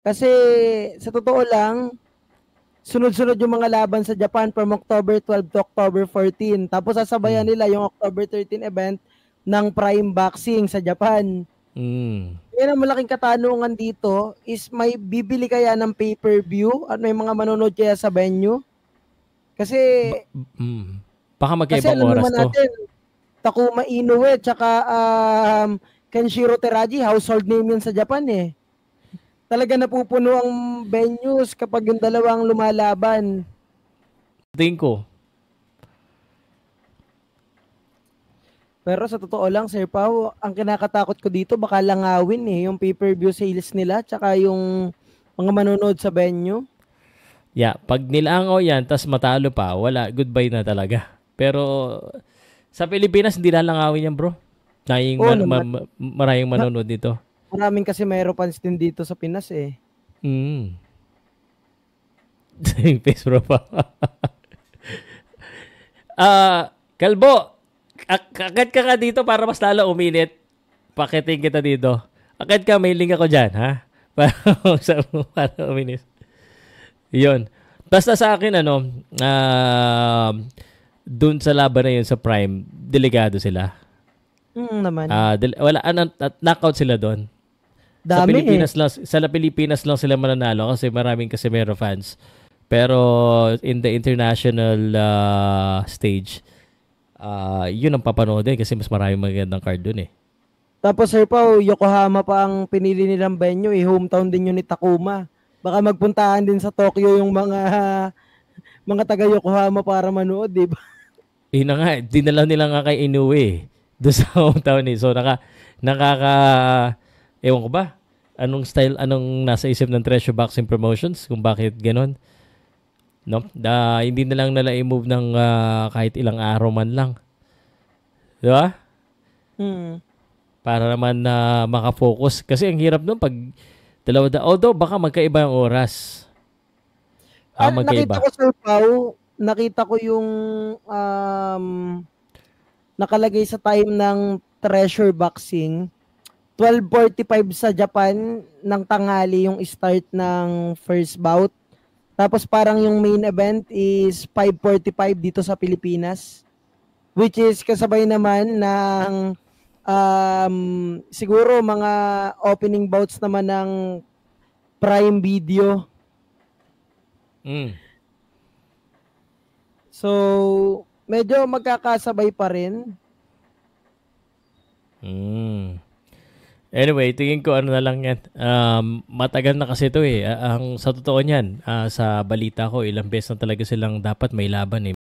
Kasi sa totoo lang, sunod-sunod yung mga laban sa Japan from October 12 to October 14. Tapos sasabayan Mm. nila yung October 13 event ng Prime Boxing sa Japan. Mm. Yan ang malaking katanungan dito is may bibili kaya ng pay-per-view at may mga manonood kaya sa venue? Kasi Ba- mm. Baka kasi magkaibang alam oras naman to. natin, Takuma Inoue tsaka Kenshiro Teraji, household name yun sa Japan eh. Talaga napupuno ang venues kapag yung dalawang lumalaban. Tingin ko, Pero sa totoo lang, Sir Pao, ang kinakatakot ko dito, baka langawin eh, yung pay-per-view sales nila, tsaka yung mga manonood sa venue. yeah, pag nilangaw yan, tas matalo pa, wala, goodbye na talaga. Pero sa Pilipinas, hindi lalangawin yan, bro. Oo naman. Maraming Na, manonood dito. maraming kasi mayroon fans din dito sa Pinas eh. Mm. Face bro pa. Kalbo, akit ka ka dito para mas lalo uminit. Pakiting kita dito. Akit ka, may link ako dyan, ha? Para uminit. Yun. Basta sa akin, dun sa laban na yun sa Prime, delikado sila. Naman. Wala, knockout sila doon. Sa Dami eh. Pilipinas lang, sila mananalo kasi maraming Casimero fans. Pero in the international stage, yun ang papanoodin kasi mas maraming magandang card dun eh. Tapos Sir Pao, Yokohama pa ang pinili nilang venue eh. Hometown din yun ni Takuma. Baka magpuntahan din sa Tokyo yung mga taga Yokohama para manood, di ba? Yun na nga, dinala nila nga kay Inoue doon sa hometown eh. So nakaka, ewan ko ba? Anong style, anong nasa isip ng Treasure Boxing Promotions kung bakit ganon? No? Hindi na lang nila i-move ng kahit ilang araw man lang. Di ba? Para naman na makafocus. Kasi ang hirap nun pag although baka magkaiba yung oras. Nakita Magkaiba. ko Sir Pao, nakita ko yung nakalagay sa time ng Treasure Boxing. 12:45 sa Japan ng tanghali yung start ng first bout. Tapos parang yung main event is 5:45 dito sa Pilipinas. Which is kasabay naman ng siguro mga opening bouts naman ng Prime Video. So, medyo magkakasabay pa rin. Anyway, tingin ko ano na lang yan. Matagal na kasi ito eh. Ang sa totoo niyan, sa balita ko, ilang beses na talaga silang dapat may laban eh.